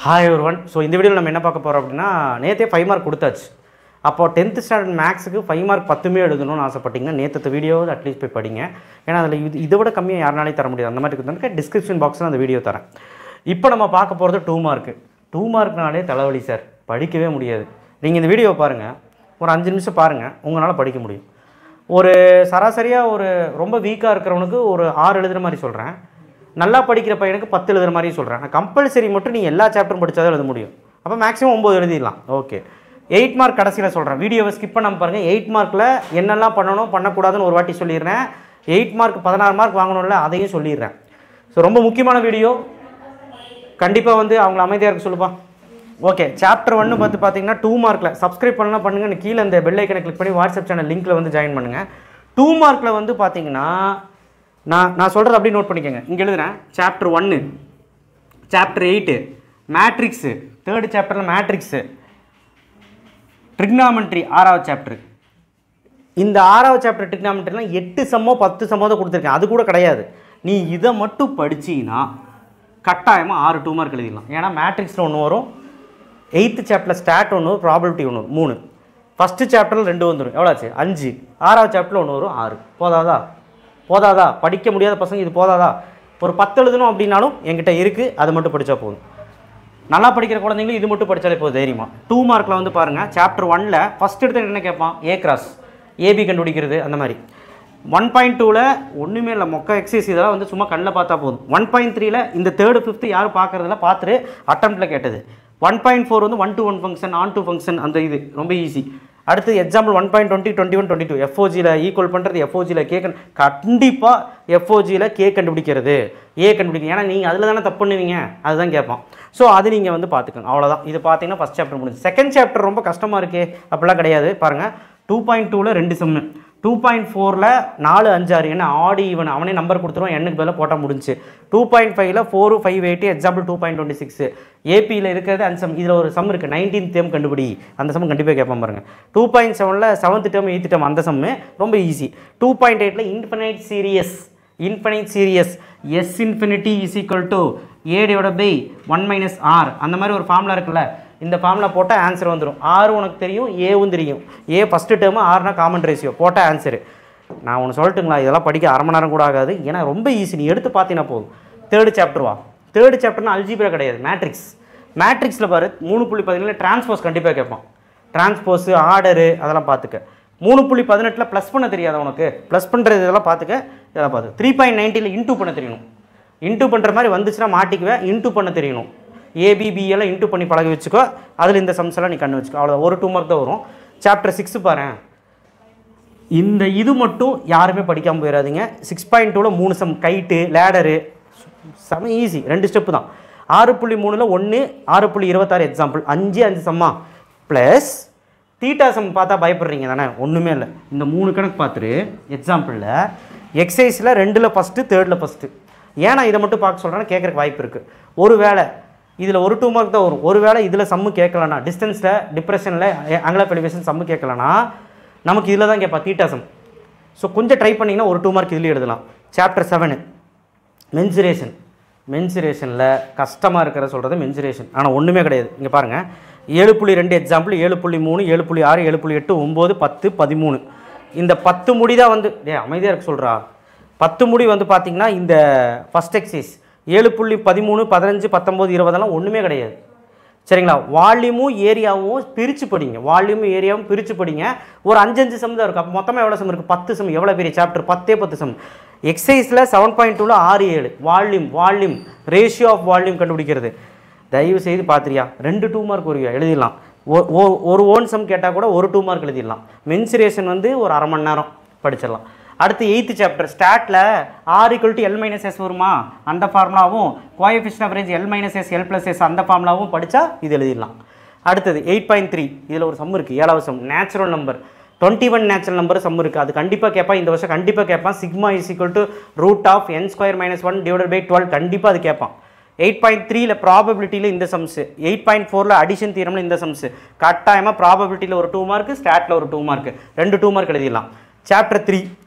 Hi everyone. So இந்த வீடியோவில் நம்ம என்ன பார்க்க போகிறோம் அப்படின்னா, நேற்றே 5 மார்க் கொடுத்தாச்சு. அப்போது 10th ஸ்டாண்டர்ட் மேக்ஸுக்கு 5 மார்க் 10மே எழுதணும்னு ஆசைப்பட்டீங்கன்னா நேற்று வீடியோவை அட்லீஸ்ட் போய் படிங்க. ஏன்னா அதில் இதை விட கம்மியாக யாருனாலையும் தர முடியாது. அந்த மாதிரி இருக்கிறதுக்கு டிஸ்கிரிப்ஷன் பாக்ஸில் அந்த வீடியோ தரேன். இப்போ நம்ம பார்க்க போகிறது 2 மார்க்கு. 2 மார்க்னாலே தலைவலி சார், படிக்கவே முடியாது. நீங்கள் இந்த வீடியோவை பாருங்கள், ஒரு 5 நிமிஷம் பாருங்கள், உங்களால் படிக்க முடியும். ஒரு சராசரியாக ஒரு ரொம்ப வீக்காக இருக்கிறவனுக்கு ஒரு 6 எழுதுகிற மாதிரி சொல்கிறேன். நல்லா படிக்கிற பையனுக்கு 10 எழுதுகிற மாதிரி சொல்கிறேன். நான் கம்பல்சரி மட்டும் நீங்கள் எல்லா சாப்டரும் படித்தாதான் எழுத முடியும். அப்போ மேக்ஸிமம் 9 எழுதிடலாம். ஓகே, 8 மார்க் கடைசியில் சொல்கிறேன். வீடியோவை ஸ்கிப் பண்ணாமல் பாருங்கள். 8 மார்க்கில் என்னெல்லாம் பண்ணணும் பண்ணக்கூடாதுன்னு ஒரு வாட்டி சொல்லிடுறேன். 8 மார்க் 16 மார்க் வாங்கணும்ல, அதையும் சொல்லிடுறேன். ஸோ ரொம்ப முக்கியமான வீடியோ. கண்டிப்பாக வந்து அவங்கள அமைதியாக இருக்க சொல்லுப்பா. ஓகே, சாப்டர் 1 பார்த்தீங்கன்னா 2 மார்க்கில் சப்ஸ்கிரைப் பண்ணலாம் பண்ணுங்கள். கீழே இந்த பெல் ஐக்கனை கிளிக் பண்ணி வாட்ஸ்அப் சேனல் லிங்க்கில் வந்து ஜாயின் பண்ணுங்கள். 2 மார்க்கில் வந்து பார்த்தீங்கன்னா நான் சொல்கிறது அப்படியே நோட் பண்ணிக்கோங்க. இங்கே எழுதுகிறேன். சாப்டர் 1, சாப்டர் 8 மேட்ரிக்ஸு, 3rd சாப்டரில் மேட்ரிக்ஸு, ட்ரிக்னாமெட்ரி 6வது சாப்டர். இந்த 6வது சாப்டர் ட்ரிக்னாமெட்ரிலாம் 8 சம்மோ 10 சம்மோ தான் கொடுத்துருக்கேன். அது கூட கிடையாது. நீ இதை மட்டும் படிச்சின்னா கட்டாயமாக 6 2 மார்க் எழுதிடலாம். ஏன்னா மேட்ரிக்ஸில் 1 வரும், 8th சாப்டரில் ஸ்டாட் 1 வரும், ப்ராபபிலிட்டி 1 வரும், 3. ஃபஸ்ட்டு சாப்டரில் 2 வந்துடும், எவ்வளோ ஆச்சு 5. 6வது சாப்டரில் 1 வரும், 6. போதாதா? படிக்க முடியாத பசங்க இது போதாதா? ஒரு 10 எழுதணும் அப்படின்னாலும் என்கிட்ட இருக்குது, அது மட்டும் படித்தா போதும். நல்லா படிக்கிற குழந்தைங்களும் இது மட்டும் படித்தாலே போதும் தைரியமாக. 2 மார்க்கில் வந்து பாருங்கள், சாப்டர் 1ல் ஃபஸ்ட் எடுத்து என்ன கேட்பான்? ஏ கிராஸ் ஏபி கண்டுபிடிக்கிறது. அந்த மாதிரி 1.2ல் ஒன்றுமே இல்லை, மொக்க எக்ஸசைஸ். இதெல்லாம் வந்து சும்மா கண்ணில் பார்த்தா போதும். 1.3ல் இந்த 3rd 5th யாரும் பார்க்குறதில்ல, பார்த்துட்டு அட்டம்ப்டில் கேட்டது. 1.4 வந்து 1 to 1 function, on to function, அந்த இது ரொம்ப ஈஸி. அடுத்து எக்ஸாம்பிள் 1.20 21 22 எஃப்ஓஜியில் ஈக்குவல் பண்ணுறது, எஃப்ஓஜியில் கே கண்டிப்பாக எஃப்ஓஜியில் கே கண்டுபிடிக்கிறது, ஏ கண்டுபிடிக்கிறது. ஏன்னா நீங்கள் அதில் தானே தப்பு பண்ணுவீங்க, அதுதான் கேட்பான். ஸோ அது நீங்கள் வந்து பார்த்துக்கோங்க, அவ்வளோதான். இது பார்த்தீங்கன்னா ஃபஸ்ட் சாப்டர் முடிஞ்சு. செகண்ட் சாப்டர் ரொம்ப கஷ்டமாக இருக்கே அப்படிலாம் கிடையாது. பாருங்கள், 2.2ல் 2 சம்மு, 2.4ல் 4 5 6 என்ன ஆடி ஈவன் அவனே நம்பர் கொடுத்துருவோம், எண்ணுக்கு பதிலாக போட்டால் முடிஞ்சு. 2.5ல் 4 5 8 எக்ஸாம்பிள் 2.26. ஏபியில் இருக்கிறது 5 சம். இதில் ஒரு சம் இருக்குது, 19th டேர்ம் கண்டுபிடி. அந்த சம் கண்டிப்பாக கேட்பான் பாருங்கள். 2.7ல் 7th டேர்ம் 8th டேர்ம், அந்த சம்மு ரொம்ப ஈஸி. 2.8ல் infinite series S infinity is equal to a/1 - r. அந்த மாதிரி ஒரு ஃபார்முலா இருக்குல்ல, இந்த ஃபார்முலா போட்டால் ஆன்சர் வந்துடும். 6 உனக்கு தெரியும், ஏவும் தெரியும். ஏ ஃபஸ்ட்டு டேர்மு, 6னா காமன் ரேஷியோ, போட்டால் ஆன்சரு. நான் ஒன்று சொல்லட்டுங்களா, இதெல்லாம் படிக்க அரை மணி நேரம் கூட ஆகாது. ஏன்னா ரொம்ப ஈஸி, நீ எடுத்து பார்த்தீங்கன்னா போதும். 3rd சாப்டர் வா. 3rd சாப்டர்னா அல்ஜிப்ரா கிடையாது, மேட்ரிக்ஸில் பாரு 3.17 டிரான்ஸ்போஸ் கண்டிப்பாக கேட்பான். டிரான்ஸ்போஸு ஆர்டரு அதெல்லாம் பார்த்துக்க. 3.18 ப்ளஸ் பண்ண தெரியாது உனக்கு, ப்ளஸ் பண்ணுறது இதெல்லாம் பார்த்துக்க. இதெல்லாம் பார்த்து 3.90 இன்டூ பண்ண தெரியணும். இன்டூ பண்ணுற மாதிரி வந்துச்சுன்னா மாட்டிக்குவேன். இன்டூ பண்ண தெரியணும். ஏபிபிஎல்லாம் இன்டூ பண்ணி பழகி வச்சுக்கோ. அதில் இந்த சம்ஸ் எல்லாம் நீ கண்ணு வச்சுக்கோ. அவ்வளோ ஒரு 2 மார்க் தான் வரும். சாப்டர் 6 பாரு, இந்த இது மட்டும் யாருமே படிக்காமல் போயிடாதீங்க. 6.2ல் 3 சம், கைட்டு லேடரு, செம ஈஸி, 2 ஸ்டெப்பு தான். 6.3ல் 1, 6.26 எக்ஸாம்பிள் 5 சம்மா ப்ளஸ் தீட்டா சம். பார்த்தா பயப்படுறீங்க தானே, ஒன்றுமே இல்லை. இந்த 3 கணக்கு பார்த்துட்டு எக்ஸாம்பிளில் எக்ஸசைஸில் 2ல் ஃபஸ்ட்டு 3rdல் ஃபஸ்ட்டு. ஏன்னா இதை மட்டும் பார்க்க சொல்கிறேன்னா கேட்குறக்கு வாய்ப்பு இருக்குது. ஒரு வேளை இதில் ஒரு 2 மார்க் தான் வரும். ஒரு வேளை இதில் சம்மு கேட்கலன்னா, டிஸ்டன்ஸில் டிப்ரெஷனில் ஆங்கிள் ஆஃப் எலிவேஷன் சம்மு கேட்கலன்னா நமக்கு இதில் தான் கேட்பா தீட்டா சம். ஸோ கொஞ்சம் ட்ரை பண்ணிங்கன்னா ஒரு 2 மார்க் இதில் எழுதலாம். சாப்டர் 7 மென்சுரேஷனில் கஷ்டமாக இருக்கிற சொல்கிறது மென்சுரேஷன். ஆனால் ஒன்றுமே கிடையாது. இங்கே பாருங்கள், 7.2 எக்ஸாம்பிள் 7.3 7.6 7.8 9 10 13. இந்த 10 முடி தான் வந்து அமைதியாக இருக்க சொல்கிறா. 10 முடி வந்து பார்த்திங்கன்னா இந்த ஃபஸ்ட் எக்ஸைஸ் 7.13 15 19 20 ஒன்றுமே கிடையாது. சரிங்களா? வால்யூமும் ஏரியாவும் பிரித்து படிங்க. ஒரு 5 சம் தான் இருக்கும். அப்போ மொத்தமாக எவ்வளோ சம் இருக்குது? 10 சம். எவ்வளோ பெரிய சாப்டர்? 10 சம். எக்ஸசைஸில் 7.2ல் 6 7 வால்யூம் ரேஷியோ ஆஃப் வால்யூம் கண்டுபிடிக்கிறது. தயவு செய்து பார்த்துறியா, 2 2 மார்க் வருவியா எழுதிடலாம். ஒரு ஓன் சம் கேட்டால் கூட ஒரு 2 மார்க் எழுதிடலாம். மென்சுரேஷன் வந்து ஒரு அரை மணி நேரம் படிச்சிடலாம். அடுத்து 8th சாப்டர் ஸ்டாட்டில் r = l - s வருமா, அந்த ஃபார்முலாவும் coefficient of range l - s l + s அந்த ஃபார்முலாவும் படித்தா இது எழுதிடலாம். அடுத்தது 8.3 இதில் ஒரு சம் இருக்குது, 7வது sum natural number 21 natural number sum இருக்குது. அது கண்டிப்பாக கேட்பான், இந்த வருஷம் கண்டிப்பாக கேட்பான். சிக்மா = √n² - 1/12 கண்டிப்பாக அது கேட்பான். 8.3ல் ப்ராபபிலிட்டியில் இந்த சம்ஸு, 8.4ல் அடிஷன் தியரமில் இந்த சம்ஸு. கட்டாயமாக ப்ராபபிலிட்டியில் ஒரு 2 மார்க்கு, ஸ்டாட்டில் ஒரு 2 மார்க்கு, 2 2 மார்க் எழுதிடலாம். சாப்டர் 3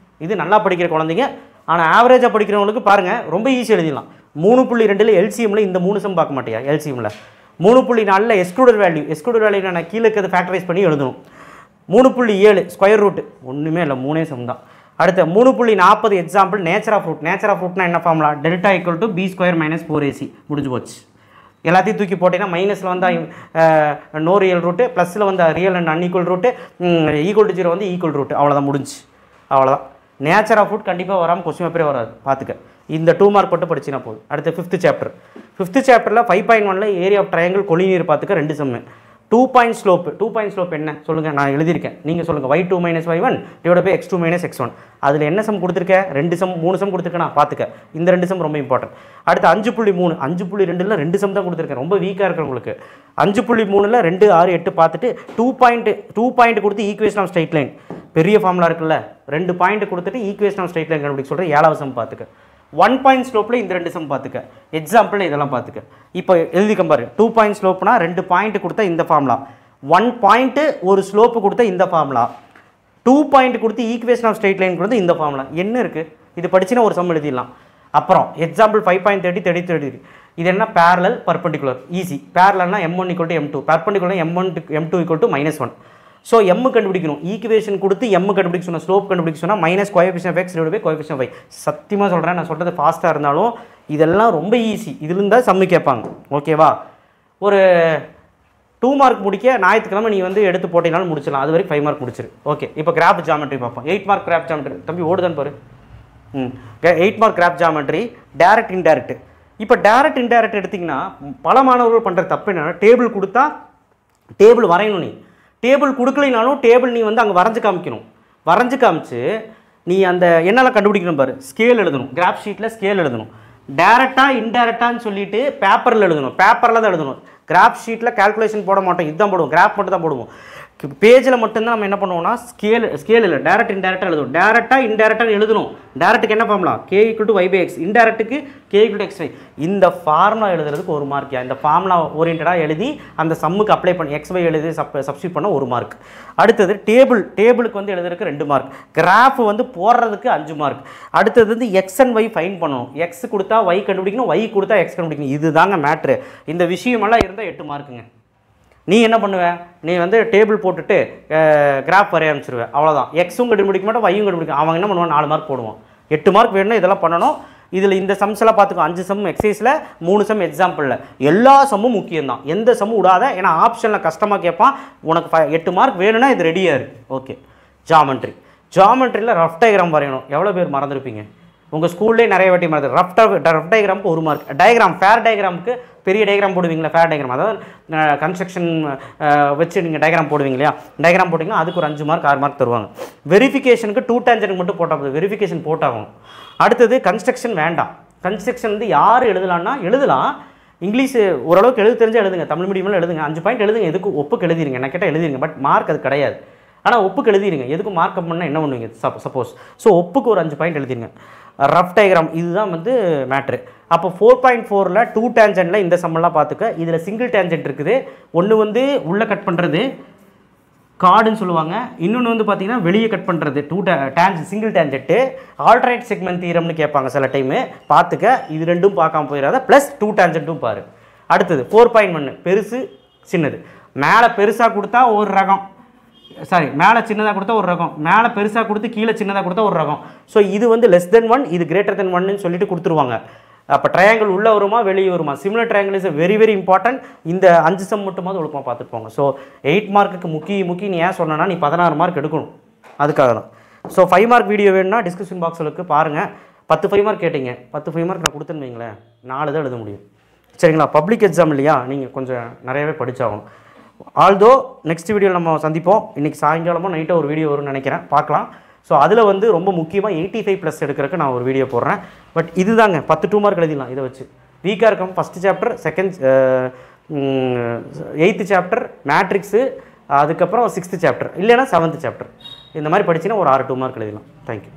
இது நல்லா படிக்கிற குழந்தைங்க, ஆனால் ஆவரேஜாக படிக்கிறவங்களுக்கு பாருங்கள் ரொம்ப ஈஸி எழுதிடலாம். 3.2ல் எல்சிஎம்மில் இந்த 3 சம் பார்க்க மாட்டியா? எல்சிஎம்மில் 3.4 எக்ஸ்க்ளூடட் வேல்யூ நான் கீழே இருக்கிறது ஃபேக்டரைஸ் பண்ணி எழுதணும். 3.7 ஸ்கொயர் ரூட் ஒன்றுமே இல்லை, 3 சம் தான். அடுத்த 3.40 எக்ஸாம்பிள் நேச்சர் ஆஃப் ரூட்னா என்ன formula? Delta equal to b square minus 4ac முடிஞ்சு போச்சு. எல்லாத்தையும் தூக்கி போட்டிங்கன்னா மைனஸில் வந்தால் நோ ரியல் ரூட்டு, ப்ளஸில் வந்தால் real and unequal root, equal to 0 வந்து ஈக்குவல் ரூட்டு. அவ்வளோதான் முடிஞ்சு. அவ்வளோதான். நேச்சர் ஆஃப் ரூட் கண்டிப்பாக வராமல் கொஸ்டின் பேப்பரே வராது, பார்த்துக்க. இந்த 2 மார்க் மட்டும் படிச்சினா போதும். அடுத்து 5th சாப்டரில் 5.1ல் ஏரியா ஆஃப் ட்ரையாங்கிள் கொலினியர் பார்த்துக்க 2 சம்மு. 2 பாயிண்ட் ஸ்லோப் என்ன சொல்லுங்கள்? நான் எழுதியிருக்கேன், நீங்கள் சொல்லுங்கள். y2 - y1 divide by x2 - x1. அதில் என்ன சம் கொடுத்துருக்கேன்? 3 சம் கொடுத்துருக்கேன். பார்த்துக்க, இந்த 2 சம் ரொம்ப இம்பார்ட்டன்ட். அடுத்து 5.3 5.2ல் 2 சம் தான் கொடுத்துருக்கேன். ரொம்ப வீக்காக இருக்கிற உங்களுக்கு 5.3ல் 2 6 8 பார்த்துட்டு 2 பாயிண்ட் கொடுத்து ஈக்குவேஷன் ஆஃப் ஸ்ட்ரைட் லைன் பெரிய ஃபார்முலா இருக்குல்ல, 2 பாயிண்ட் கொடுத்துட்டு ஈக்குவேஷன் ஆஃப் ஸ்ட்ரைட் லைன் கண்டுபிடிக்க சொல்கிறேன். 7வது சம் பார்த்துக்க. 1 பாயிண்ட் ஸ்லோப்பில் இந்த 2 சம் பார்த்துக்க. எக்ஸாம்பிள் இதெல்லாம் பார்த்துக்க. இப்போ எழுதிக்க பாரு. 2 பாயிண்ட் ஸ்லோப்னா 2 பாயிண்ட் கொடுத்தா இந்த ஃபார்முலா, 1 பாயிண்ட் ஒரு ஸ்லோப்பு கொடுத்தா இந்த ஃபார்முலா, 2 பாயிண்ட் கொடுத்து ஈக்குவேஷன் ஆஃப் ஸ்ட்ரைட் லைன் கொடுத்து இந்த ஃபார்முலா. என்ன இருக்குது? இது படிச்சுன்னா ஒரு சம் எழுதிடலாம். அப்புறம் எக்ஸாம்பிள் 5.30 இது என்ன? Parallel perpendicular. ஈஸி. பேரலல்னா m1 = m2, perpendicular m2 = -1. So m கண்டுபிடிக்கணும். ஈக்குவேஷன் கொடுத்து m கண்டுபிடிக்க சொன்னால், ஸ்லோப் கண்டுபிடிக்க சொன்னால் minus coefficient of x divide by coefficient of y. சத்தியமாக சொல்கிறேன், நான் சொல்கிறது ஃபாஸ்ட்டாக இருந்தாலும் இதெல்லாம் ரொம்ப ஈஸி. இதுலேருந்து தான் சம்மு கேட்பாங்க. ஓகேவா? ஒரு 2 மார்க் முடிக்க ஞாயிற்றுக்கிழமை நீ வந்து எடுத்து போட்டினாலும் முடிச்சிடலாம். அது வரைக்கும் 5 மார்க் முடிச்சிரு. ஓகே, இப்போ கிராஃப் ஜாமெட்ரி பார்ப்போம். 8 மார்க் கிராஃப் ஜாமெட்ரி. தம்பி ஓடுதான் பாரு. 8 mark graph geometry, direct indirect. இப்போ டைரக்ட் இன்டைரக்ட் எடுத்திங்கன்னா பல மாணவர்கள் பண்ணுற தப்பு என்னன்னா, டேபிள் கொடுத்தா டேபிள் வரையணும். நீ டேபிள் கொடுக்கலைனாலும் டேபிள் நீ வந்து அங்கே வரைஞ்சு காமிக்கணும். வரைஞ்சு காமிச்சு நீ அந்த என்னெல்லாம் கண்டுபிடிக்கணும் பாரு. ஸ்கேல் எழுதணும், கிராஃப் ஷீட்டில் ஸ்கேல் எழுதணும். டேரெக்டாக இன்டேரக்டான்னு சொல்லிட்டு பேப்பரில் எழுதணும். பேப்பரில் தான் எழுதணும். கிராஃப் ஷீட்டில் கால்குலேஷன் போட மாட்டோம், இதுதான் போடுவோம். கிராஃப் மட்டும் தான் போடுவோம். பேஜில் மட்டும்தான் நம்ம என்ன பண்ணுவோம்னா ஸ்கேல் இல்லை, டேரக்ட் இன்டேரக்டாக எழுதணும். டேரெக்டாக இன்டேரக்டாக எழுதணும். டேரக்ட்டுக்கு என்ன formula? k = y/x. இன்டேரக்ட்டுக்கு k = xy. இந்த ஃபார்முலா எழுதுறதுக்கு 1 மார்க். இந்த ஃபார்முலா ஓரியன்டாக எழுதி அந்த சம்முக்கு அப்ளை பண்ணி xy எழுதி சப்ஸ்டியூட் பண்ண 1 மார்க். அடுத்தது டேபிளுக்கு வந்து எழுதுறதுக்கு 2 மார்க். கிராஃப் வந்து போடுறதுக்கு 5 மார்க். அடுத்தது வந்து x and y ஃபைன் பண்ணணும். x கொடுத்தா y கண்டுபிடிக்கணும், y கொடுத்தா x கண்டுபிடிக்கணும். இதுதாங்க மேட்ரு. இந்த விஷயமெல்லாம் இருந்தால் 8 மார்க்குங்க. நீ என்ன பண்ணுவ? நீ வந்து டேபிள் போட்டுட்டு கிராஃப் வரைய ஆரம்பிச்சிருவேன். அவ்வளோதான். எக்ஸும் கண்டுபிடிக்க மாட்டோம், வையும் கண்டுபிடிக்க. அவங்க என்ன பண்ணுவான்? 4 மார்க் போடுவான். 8 மார்க் வேணும்னா இதெல்லாம் பண்ணணும். இதில் இந்த சம்ஸ் எல்லாம் பார்த்துக்கோ. 5 சம் எக்ஸசைஸில், 3 சம் எக்ஸாம்பிளில். எல்லா சம்மும் முக்கியம்தான். எந்த சம்மும் விடாத. ஏன்னா ஆப்ஷனில் கஷ்டமாக கேட்பான். உனக்கு 8 மார்க் வேணும்னா இது ரெடியாக இருக்குது. ஓகே, ஜாமெட்ரியில் ரஃப் டயக்ராம் வரையணும். எவ்வளோ பேர் மறந்துருப்பீங்க? உங்கள் ஸ்கூல்லே நிறைய வாட்டி மறந்து. ரஃப் டயக்ராமுக்கு 1 மார்க். டயக்ராம் ஃபேர் டயக்ராமுக்கு பெரிய டயக்ராம் போடுவீங்களா? ஃபேர் டயக்ராம், அதாவது கன்ஸ்ட்ரக்ஷன் வச்சு நீங்கள் டயக்ராம் போடுவீங்க இல்லையா? டயக்ராம் போட்டிங்கன்னா அதுக்கு ஒரு 5 மார்க் 6 மார்க் தருவாங்க. வெரிஃபிகேஷனுக்கு 2 டேஞ்சனுக்கு மட்டும் போட்டால் போதும். வெரிஃபிகேஷன் போட்டாகும். அடுத்தது கன்ஸ்ட்ரக்ஷன் வேண்டாம். கன்ஸ்ட்ரக்ஷன் வந்து யார் எழுதலான்னா எழுதலாம். இங்கிலீஷ் ஓரளவுக்கு எழுத தெரிஞ்சால் எழுதுங்க. தமிழ் மீடியமில் எழுதுங்க. 5 பாயிண்ட் எழுதுங்க. எதுக்கு ஒப்புக்கு எழுதிருங்க. என்ன கேட்டால் எழுதிருங்க. பட் மார்க் அது கிடையாது. ஆனால் ஒப்புக்கு எழுதிருங்க. எதுக்கும் மார்க் அப் பண்ணால் என்ன பண்ணுவீங்க? சப்போஸ் ஸோ ஒப்புக்கு ஒரு 5 பாயிண்ட் எழுதிருங்க. ரஃப் டயக்ராம் இதுதான் வந்து மேட்ரு. அப்போ 4.4ல் 2 டேஞ்சன்ட்டில் இந்த சம்மெல்லாம் பார்த்துக்க. இதில் சிங்கிள் டேஞ்சன்ட் இருக்குது. ஒன்று வந்து உள்ளே கட் பண்ணுறது கார்டுன்னு சொல்லுவாங்க. இன்னொன்று வந்து பார்த்தீங்கன்னா வெளியே கட் பண்ணுறது 2 சிங்கிள் டேஞ்சன்ட்டு. ஆல்டர்னேட் செக்மெண்ட் தீரம்னு கேட்பாங்க சில டைமு. பார்த்துக்க. இது ரெண்டும் பார்க்காம போயிடாத. ப்ளஸ் 2 டேஞ்சன்ட்டும் பாரு. அடுத்தது 4.1 பெருசு சின்னது. மேலே பெருசாக கொடுத்தா ஒரு ரகம், மேலே சின்னதாக கொடுத்தா ஒரு ரகம், மேலே பெருசாக கொடுத்து கீழே சின்னதாக கொடுத்தா ஒரு ரகம். ஸோ இது வந்து லெஸ் தென் 1, இது கிரேட்டர் தென் 1ன்னு சொல்லிட்டு கொடுத்துருவாங்க. அப்போ ட்ரையாங்கிள் உள்ளே வருமா வெளியே வருமா? Similar triangle is very very important. இந்த 5 சம் மட்டுமாவது ஒழுக்கமாக பார்த்துட்டு போங்க. ஸோ 8 மார்க்குக்கு முக்கிய நீ ஏன் சொன்னா நீ 16 மார்க் எடுக்கணும். அதுக்காக தான். ஸோ 5 மார்க் வீடியோ வேணும்னா டிஸ்கிரிப்ஷன் பாக்ஸுக்கு பாருங்கள். 10 5 மார்க் கேட்டிங்க. 10 5 மார்க் நான் கொடுத்துன்னு வைங்களேன், 4 தான் எழுத முடியும். சரிங்களா? பப்ளிக் எக்ஸாம் இல்லையா? நீங்கள் கொஞ்சம் நிறையவே படித்தாகணும். ஆல்தோ நெக்ஸ்ட் வீடியோவில் நம்ம சந்திப்போம். இன்றைக்கி சாயங்காலமோ நைட்டாக ஒரு வீடியோ வரும்னு நினைக்கிறேன், பார்க்கலாம். ஸோ அதில் வந்து ரொம்ப முக்கியமாக 85+ எடுக்கிறதுக்கு நான் ஒரு வீடியோ போடுறேன். பட் இதுதாங்க 10 2 மார்க் எழுதிடலாம். இதை வச்சு வீக்காக இருக்கும். First chapter, 8th chapter matrix, அதுக்கப்புறம் 6th சாப்டர் இல்லைன்னா 7th சாப்டர். இந்த மாதிரி படிச்சின்னா ஒரு 6 2 மார்க் எழுதிடலாம். தேங்க்யூ.